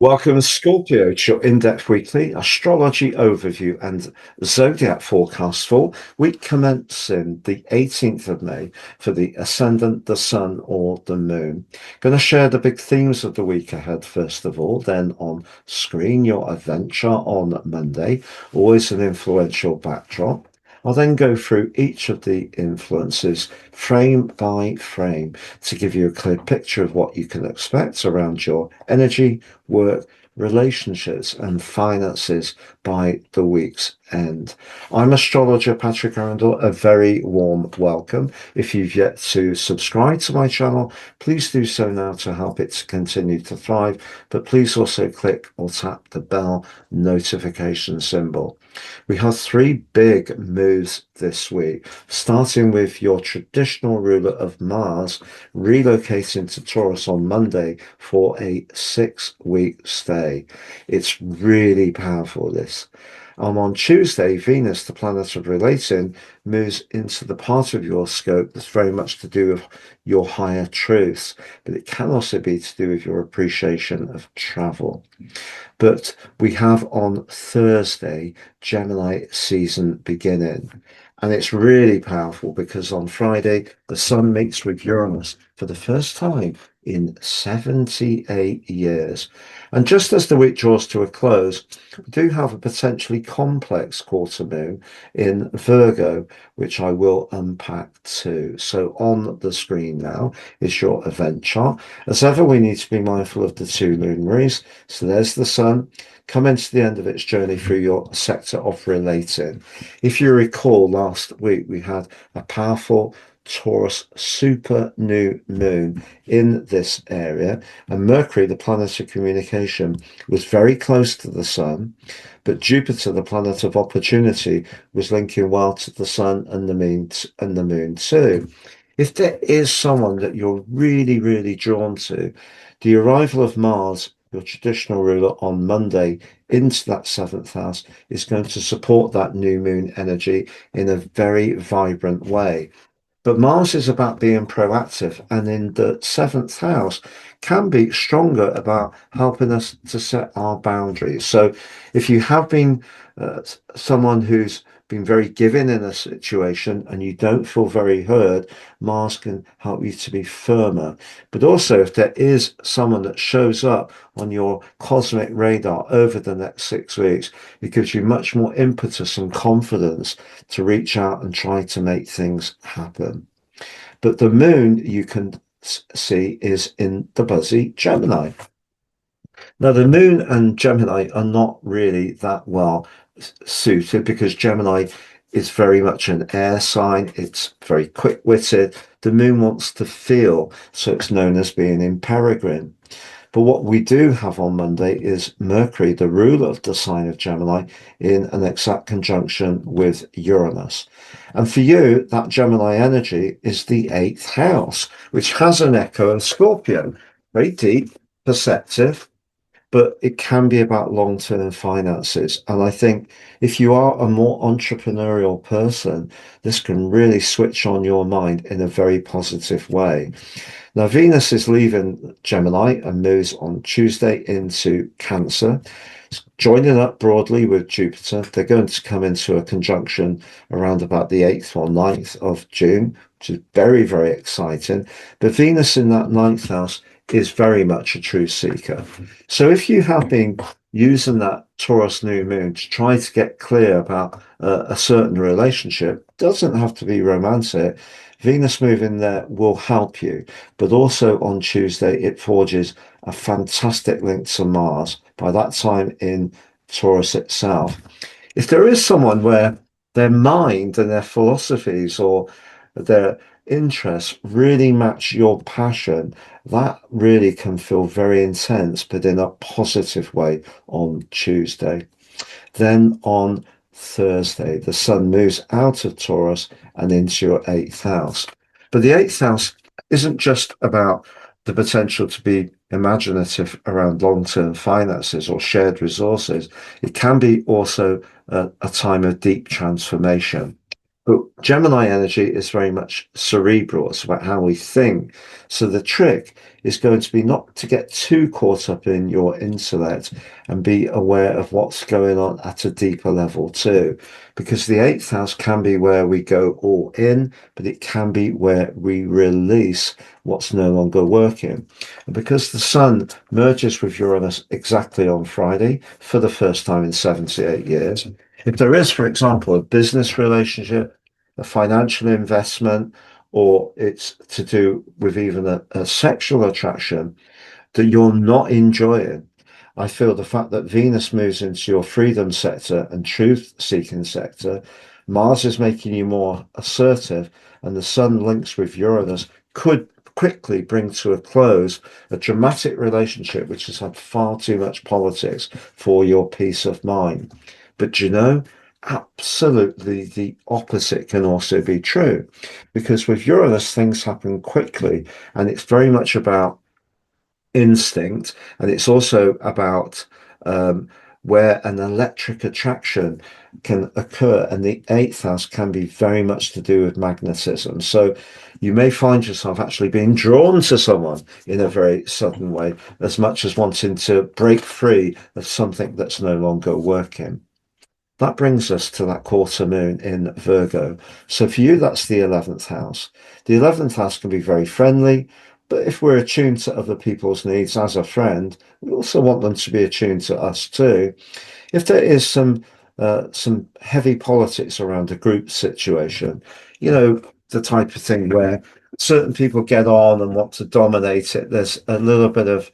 Welcome, Scorpio, to your in-depth weekly astrology overview and zodiac forecast for week commencing the 18th of May for the ascendant, the sun, or the moon. Going to share the big themes of the week ahead, first of all, then on screen, your adventure on Monday, always an influential backdrop. I'll then go through each of the influences frame by frame to give you a clear picture of what you can expect around your energy, work, relationships, and finances by the week's end. I'm astrologer Patrick Arundel. A very warm welcome. If you've yet to subscribe to my channel, please do so now to help it to continue to thrive. But please also click or tap the bell notification symbol. We have three big moves this week, starting with your traditional ruler of Mars relocating to Taurus on Monday for a 6-week stay. It's really powerful, this. On Tuesday, Venus, the planet of relating, moves into the part of your scope that's very much to do with your higher truths, but it can also be to do with your appreciation of travel. But we have on Thursday, Gemini season beginning. And it's really powerful because on Friday, the sun meets with Uranus for the first time in 78 years. And just as the week draws to a close, we do have a potentially complex quarter moon in Virgo, which I will unpack too. So on the screen now is your event chart. As ever, we need to be mindful of the two luminaries. So there's the sun, coming to the end of its journey through your sector of relating. If you recall, last week we had a powerful Taurus super new moon in this area, and Mercury, the planet of communication, was very close to the sun, but Jupiter, the planet of opportunity, was linking well to the sun and the moon too. If there is someone that you're really drawn to, the arrival of Mars, your traditional ruler, on Monday into that seventh house is going to support that new moon energy in a very vibrant way. But Mars is about being proactive, and in the seventh house can be stronger about helping us to set our boundaries. So if you have been someone who's been very giving in a situation and you don't feel very heard, Mars can help you to be firmer. But also, if there is someone that shows up on your cosmic radar over the next 6 weeks, it gives you much more impetus and confidence to reach out and try to make things happen. But the moon, you can see, is in the buzzy Gemini. Now, the moon and Gemini are not really that well suited because Gemini is very much an air sign. It's very quick-witted. The moon wants to feel, so it's known as being in peregrine. But what we do have on Monday is Mercury, the ruler of the sign of Gemini, in an exact conjunction with Uranus. And for you, that Gemini energy is the eighth house, which has an echo of Scorpio. Very deep, perceptive, but it can be about long-term finances. And I think if you are a more entrepreneurial person, this can really switch on your mind in a very positive way. Now, Venus is leaving Gemini and moves on Tuesday into Cancer, joining up broadly with Jupiter. They're going to come into a conjunction around about the 8th or 9th of June, which is very exciting. But Venus in that ninth house is very much a truth seeker. So if you have been using that Taurus new moon to try to get clear about a certain relationship, doesn't have to be romantic. Venus moving there will help you. But also on Tuesday, it forges a fantastic link to Mars, by that time in Taurus itself. If there is someone where their mind and their philosophies or their interests really match your passion, that really can feel very intense, but in a positive way on Tuesday. Then on Thursday, the sun moves out of Taurus and into your eighth house. But the eighth house isn't just about the potential to be imaginative around long-term finances or shared resources. It can be also a time of deep transformation. But Gemini energy is very much cerebral. It's about how we think. So the trick is going to be not to get too caught up in your intellect and be aware of what's going on at a deeper level too. Because the eighth house can be where we go all in, but it can be where we release what's no longer working. And because the sun merges with Uranus exactly on Friday for the first time in 78 years, if there is, for example, a business relationship, a financial investment, or it's to do with even a sexual attraction that you're not enjoying, I feel the fact that Venus moves into your freedom sector and truth seeking sector, Mars is making you more assertive, and the Sun links with Uranus could quickly bring to a close a dramatic relationship which has had far too much politics for your peace of mind. But you know, absolutely the opposite can also be true, because with Uranus, things happen quickly, and it's very much about instinct, and it's also about where an electric attraction can occur, and the eighth house can be very much to do with magnetism. So you may find yourself actually being drawn to someone in a very sudden way, as much as wanting to break free of something that's no longer working. That brings us to that quarter moon in Virgo. So for you, that's the 11th house. The 11th house can be very friendly, but if we're attuned to other people's needs as a friend, we also want them to be attuned to us too. If there is some heavy politics around a group situation, you know, the type of thing where certain people get on and want to dominate it, there's a little bit of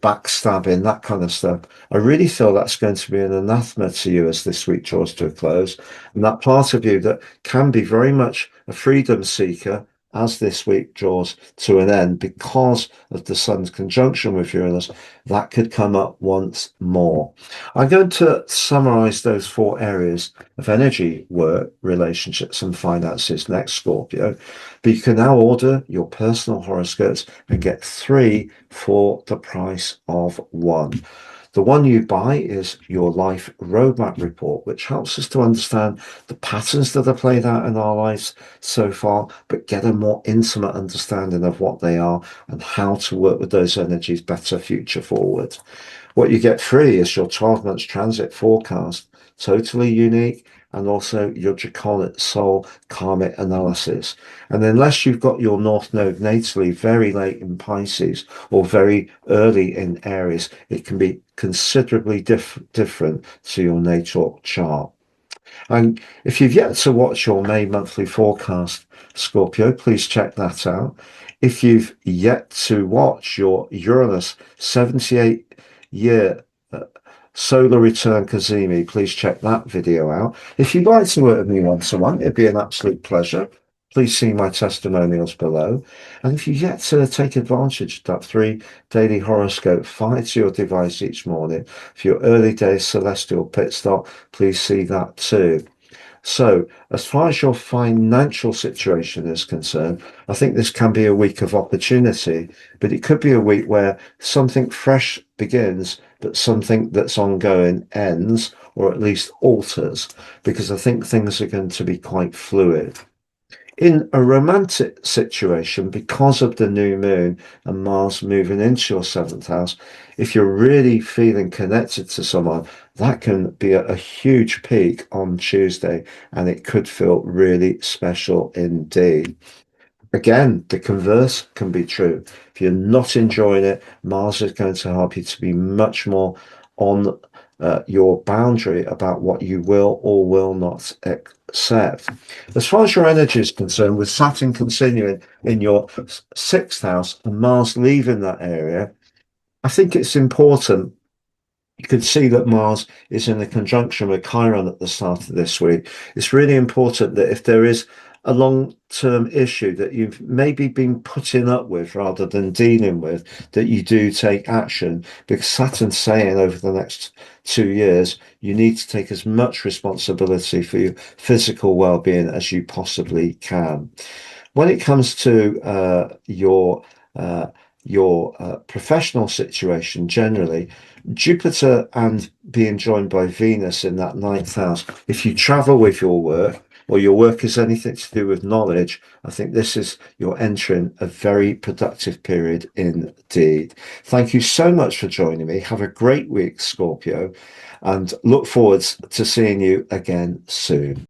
backstabbing, that kind of stuff. I really feel that's going to be an anathema to you as this week draws to a close. And that part of you that can be very much a freedom seeker as this week draws to an end because of the sun's conjunction with Uranus, that could come up once more. I'm going to summarize those four areas of energy, work, relationships, and finances next, Scorpio. But you can now order your personal horoscopes and get 3 for the price of 1. The one you buy is your life roadmap report, which helps us to understand the patterns that are played out in our lives so far, but get a more intimate understanding of what they are and how to work with those energies better future forward. What you get free is your 12 months transit forecast, totally unique, and also your Draconic soul karmic analysis. And unless you've got your North Node natally very late in Pisces or very early in Aries, it can be considerably different to your natal chart. And if you've yet to watch your May monthly forecast, Scorpio, please check that out. If you've yet to watch your Uranus 78-year solar return Kazemi, please check that video out. If you'd like to work with me one-to-one, it'd be an absolute pleasure. Please see my testimonials below. And if you've yet to take advantage of that 3 daily horoscope fired to your device each morning for your early day celestial pit stop, please see that too. So, as far as your financial situation is concerned, I think this can be a week of opportunity, but it could be a week where something fresh begins, but something that's ongoing ends, or at least alters, because I think things are going to be quite fluid. In a romantic situation, because of the new moon and Mars moving into your 7th house, if you're really feeling connected to someone, that can be a huge peak on Tuesday, and it could feel really special indeed. Again, the converse can be true. If you're not enjoying it, Mars is going to help you to be much more on your boundary about what you will or will not accept. As far as your energy is concerned, with Saturn continuing in your 6th house and Mars leaving that area, I think it's important. You can see that Mars is in a conjunction with Chiron at the start of this week. It's really important that if there is a long-term issue that you've maybe been putting up with rather than dealing with, that you do take action, because Saturn's saying over the next 2 years, you need to take as much responsibility for your physical well-being as you possibly can. When it comes to your professional situation generally, Jupiter and being joined by Venus in that 9th house, if you travel with your work, or your work is anything to do with knowledge, I think this is, you're entering a very productive period indeed. Thank you so much for joining me. Have a great week, Scorpio, and look forward to seeing you again soon.